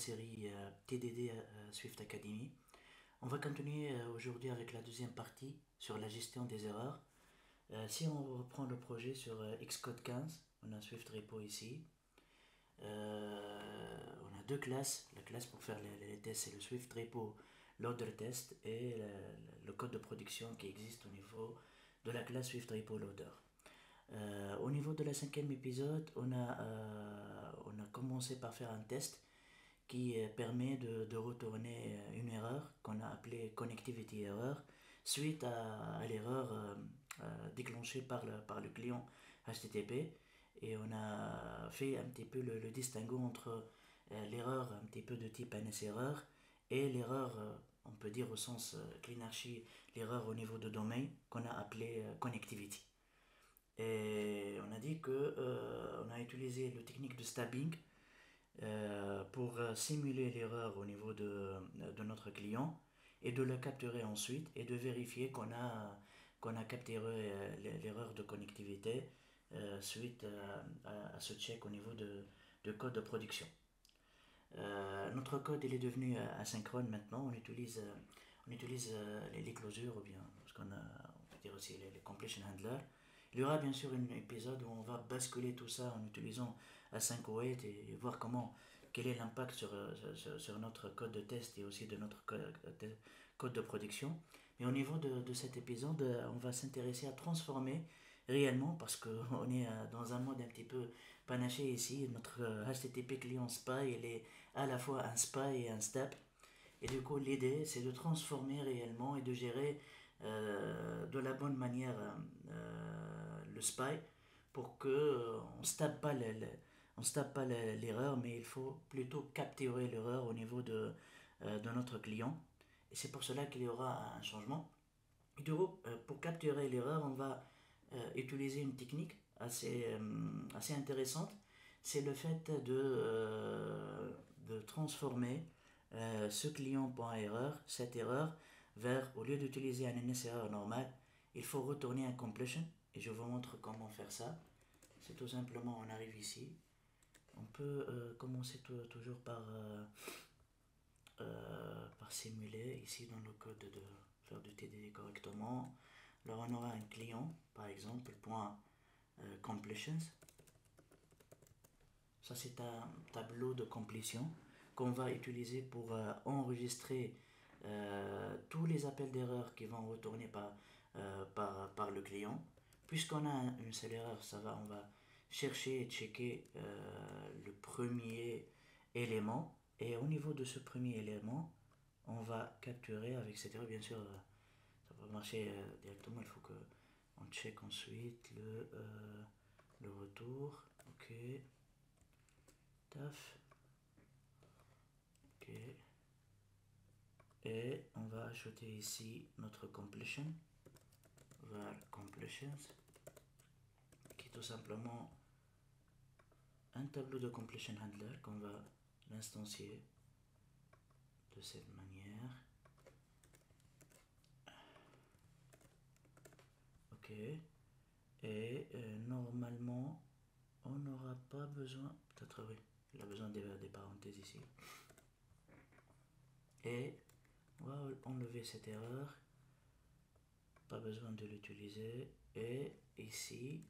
série TDD Swift Academy. On va continuer aujourd'hui avec la deuxième partie sur la gestion des erreurs. Si on reprend le projet sur Xcode 15, on a Swift Repo ici. On a deux classes. La classe pour faire les tests, c'est le Swift Repo Loader Test et le code de production qui existe au niveau de la classe Swift Repo Loader. Au niveau de la cinquième épisode, on a commencé par faire un test qui permet de retourner une erreur qu'on a appelée Connectivity Error suite à l'erreur déclenchée par le client HTTP. Et on a fait un petit peu le distinguo entre l'erreur un petit peu de type NS-erreur et l'erreur, on peut dire au sens clean-archi, l'erreur au niveau de domaine qu'on a appelée Connectivity. Et on a dit que on a utilisé la technique de stabbing pour simuler l'erreur au niveau de notre client et de le capturer ensuite et de vérifier qu'on a capturé l'erreur de connectivité suite à ce check au niveau de code de production. Notre code il est devenu asynchrone maintenant, on utilise les closures ou bien ce on peut dire aussi les completion handlers. Il y aura bien sûr un épisode où on va basculer tout ça en utilisant Async-Await et voir quel est l'impact sur notre code de test et aussi de notre code de production. Mais au niveau de cet épisode, on va s'intéresser à transformer réellement parce qu'on est dans un mode un petit peu panaché ici. Notre HTTP client SPY, il est à la fois un SPY et un STAP. Et du coup, l'idée, c'est de transformer réellement et de gérer de la bonne manière le SPY pour que on se tape pas on se tape pas l'erreur, mais il faut plutôt capturer l'erreur au niveau de notre client. Et c'est pour cela qu'il y aura un changement. Et du coup, pour capturer l'erreur, on va utiliser une technique assez intéressante. C'est le fait de transformer ce client.erreur, cette erreur, vers, au lieu d'utiliser un NS-erreur normal, il faut retourner un completion. Et je vous montre comment faire ça. C'est tout simplement, on arrive ici. On peut commencer toujours par simuler ici dans le code de faire du TDD correctement. Alors on aura un client, par exemple, point completions. Ça c'est un tableau de complétion qu'on va utiliser pour enregistrer tous les appels d'erreur qui vont retourner par le client. Puisqu'on a une seule erreur, on va chercher et checker le premier élément. Et au niveau de ce premier élément, on va capturer avec cette erreur. Bien sûr, ça va marcher directement. Il faut qu'on check ensuite le retour. Ok. Taf. Ok. Et on va ajouter ici notre completion. Val completions. Qui est tout simplement un tableau de completion handler qu'on va l'instancier de cette manière. Ok. Et normalement, on n'aura pas besoin. Peut-être oui, il a besoin des parenthèses ici. Et on va enlever cette erreur. Pas besoin de l'utiliser. Et ici,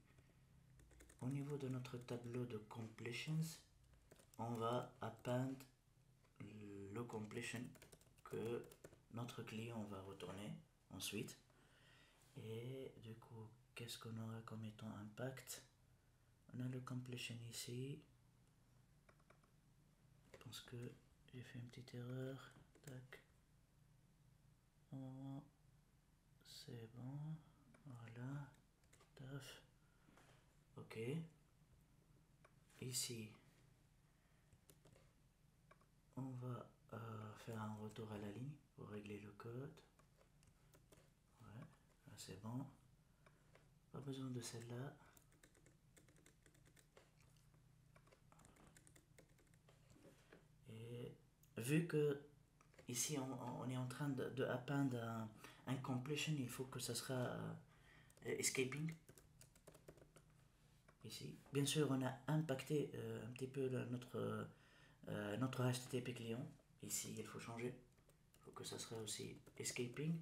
au niveau de notre tableau de completions, on va append le completion que notre client va retourner ensuite. Et du coup, qu'est-ce qu'on aura comme étant impact? On a le completion ici. Je pense que j'ai fait une petite erreur. Tac. Oh, c'est bon. Voilà. Taf. Ok. Ici, on va faire un retour à la ligne pour régler le code. Ouais, là c'est bon. Pas besoin de celle-là. Et vu que ici on est en train de appendre un completion, il faut que ça sera escaping. Ici. Bien sûr, on a impacté un petit peu notre HTTP client. Ici, il faut changer. Il faut que ça soit aussi escaping.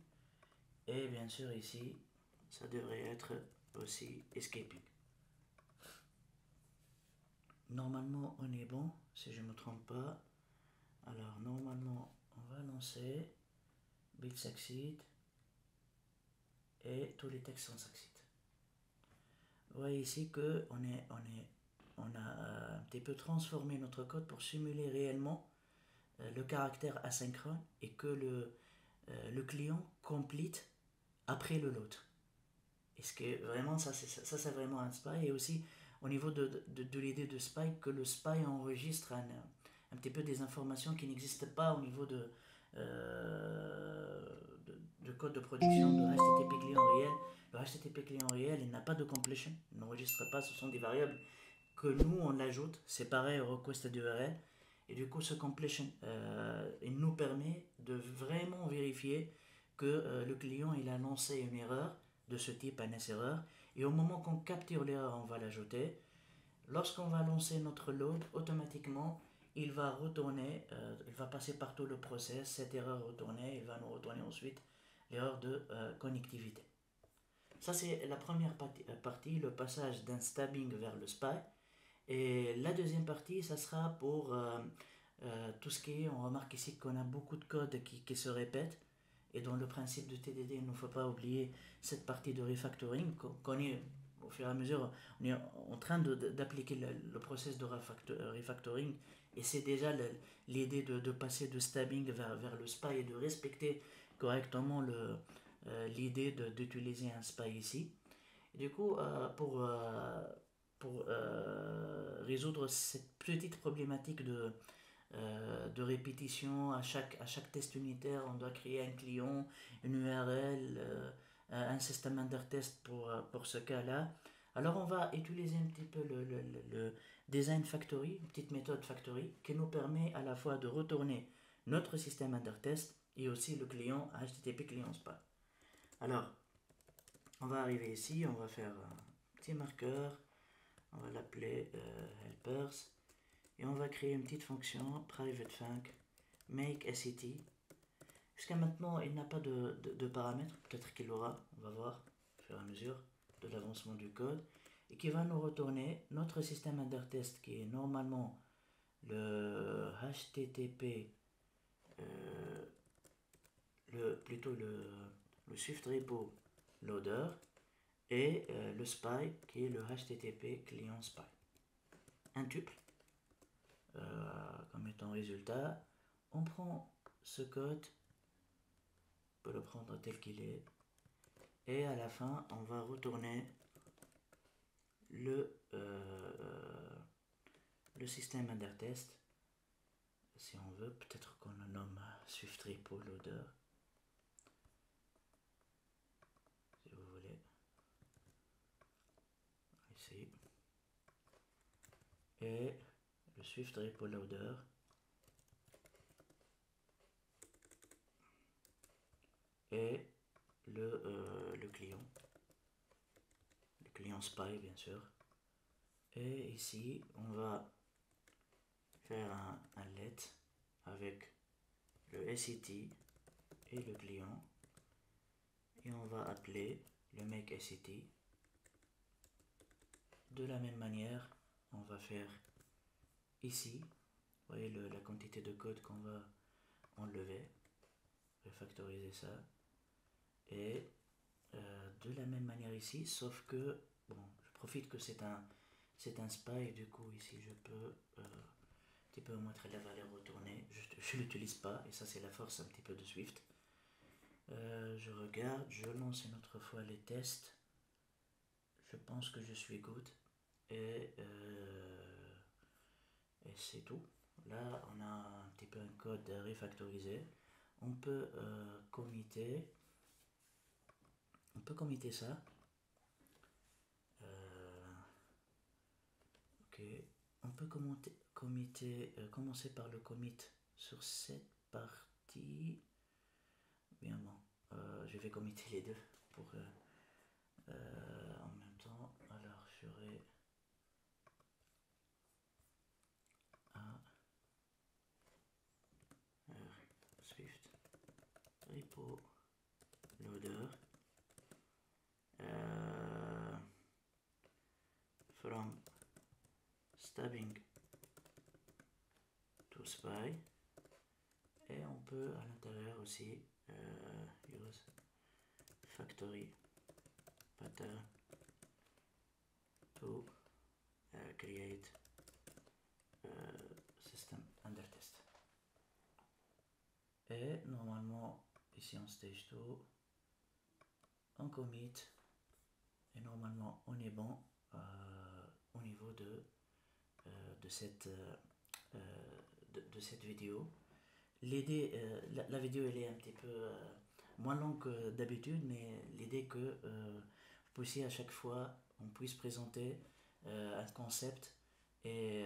Et bien sûr, ici, ça devrait être aussi escaping. Normalement, on est bon, si je ne me trompe pas. Alors, normalement, on va lancer build succeed et tous les textes sont succeed. Vous voyez ici que on a un petit peu transformé notre code pour simuler réellement le caractère asynchrone et que le client complete après le load. Est-ce que vraiment ça c'est vraiment un spy, et aussi au niveau de l'idée de spy, que le spy enregistre un petit peu des informations qui n'existent pas au niveau de code de production de HTTP client réel. Le HTTP client réel, il n'a pas de completion, il n'enregistre pas, ce sont des variables que nous on l'ajoute, c'est pareil au request d'URL, et du coup ce completion il nous permet de vraiment vérifier que le client il a lancé une erreur de ce type, un erreur, et au moment qu'on capture l'erreur, on va l'ajouter. Lorsqu'on va lancer notre load, automatiquement il va retourner, il va passer par tout le process, cette erreur retournée, il va nous retourner ensuite l'erreur de connectivité. Ça c'est la première partie, le passage d'un stabbing vers le spy. Et la deuxième partie, ça sera pour tout ce qui est, on remarque ici qu'on a beaucoup de codes qui se répètent. Et dans le principe de TDD, il ne faut pas oublier cette partie de refactoring qu'on est au fur et à mesure, on est en train d'appliquer le process de refactoring, et c'est déjà l'idée de passer de stabbing vers le SPY et de respecter correctement l'idée d'utiliser un SPY ici. Et du coup, pour résoudre cette petite problématique de répétition, à chaque test unitaire, on doit créer un client, une URL, un système under test pour ce cas-là. Alors on va utiliser un petit peu le design factory, une petite méthode factory, qui nous permet à la fois de retourner notre système under test et aussi le client HTTP client SPY. Alors, on va arriver ici, on va faire un petit marqueur, on va l'appeler helpers, et on va créer une petite fonction private func make set. Jusqu'à maintenant, il n'a pas de paramètres, peut-être qu'il l'aura, on va voir au fur et à mesure de l'avancement du code, et qui va nous retourner notre système under test qui est normalement le HTTP, plutôt le Swift repo loader, et le SPY qui est le HTTP client SPY. Un tuple comme étant résultat. On prend ce code, on peut le prendre tel qu'il est, et à la fin on va retourner le système under test, si on veut, peut-être qu'on le nomme Swift repo loader, si vous voulez, ici, et le Swift repo loader et le client SPY bien sûr. Et ici on va faire un let avec le SET et le client, et on va appeler le make SET. De la même manière, on va faire ici, vous voyez la quantité de code qu'on va enlever, refactoriser ça, et de la même manière ici, sauf que, bon, je profite que c'est un SPY, et du coup ici je peux un petit peu montrer la valeur retournée, je ne l'utilise pas, et ça c'est la force un petit peu de Swift. Je regarde, je lance une autre fois les tests, je pense que je suis good, et c'est tout. Là on a un petit peu un code refactorisé. On peut committer ça. Ok, on peut commencer par le commit sur cette partie. Bien bon, je vais committer les deux pour en même temps. Alors je ferai Repo Loader from Stabbing to Spy, et on peut à l'intérieur aussi use factory pattern to create system under test. Et normalement ici en stage 2 on commit et normalement on est bon au niveau de cette vidéo. La vidéo elle est un petit peu moins longue que d'habitude, mais l'idée que vous puissiez à chaque fois on puisse présenter un concept et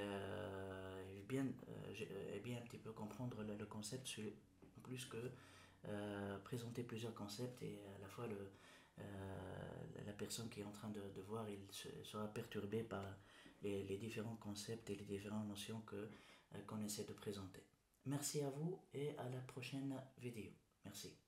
bien un petit peu comprendre le concept, plus que présenter plusieurs concepts et à la fois la personne qui est en train de voir, il sera perturbé par les différents concepts et les différentes notions qu'on essaie de présenter. Merci à vous et à la prochaine vidéo. Merci.